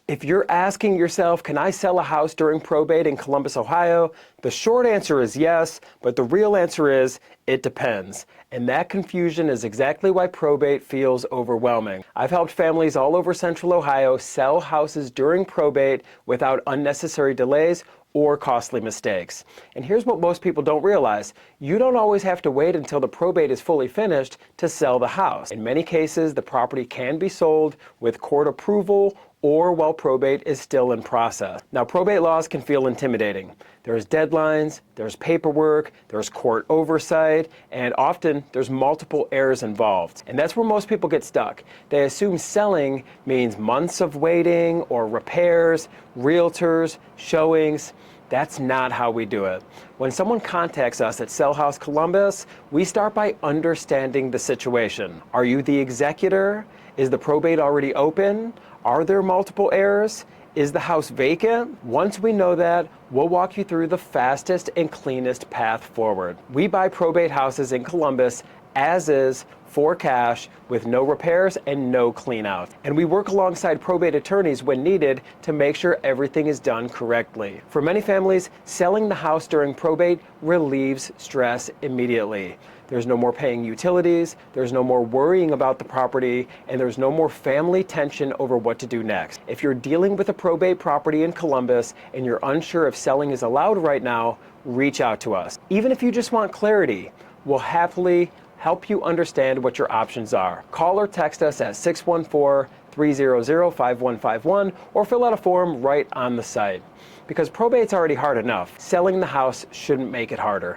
If you're asking yourself, can I sell a house during probate in Columbus, Ohio? The short answer is yes, but the real answer is it depends. And that confusion is exactly why probate feels overwhelming. I've helped families all over Central Ohio sell houses during probate without unnecessary delays or costly mistakes. And here's what most people don't realize. You don't always have to wait until the probate is fully finished to sell the house. In many cases, the property can be sold with court approval or while probate is still in process. Now, probate laws can feel intimidating. There's deadlines, there's paperwork, there's court oversight, and often there's multiple heirs involved. And that's where most people get stuck. They assume selling means months of waiting or repairs, realtors, showings. That's not how we do it. When someone contacts us at Sell House Columbus, we start by understanding the situation. Are you the executor? Is the probate already open? Are there multiple heirs? Is the house vacant? Once we know that, we'll walk you through the fastest and cleanest path forward. We buy probate houses in Columbus as is, for cash, with no repairs and no cleanouts. And we work alongside probate attorneys when needed to make sure everything is done correctly. For many families, selling the house during probate relieves stress immediately. There's no more paying utilities, there's no more worrying about the property, and there's no more family tension over what to do next. If you're dealing with a probate property in Columbus and you're unsure if selling is allowed right now, reach out to us. Even if you just want clarity, we'll happily help you understand what your options are. Call or text us at 614-300-5151 or fill out a form right on the site. Because probate's already hard enough, selling the house shouldn't make it harder.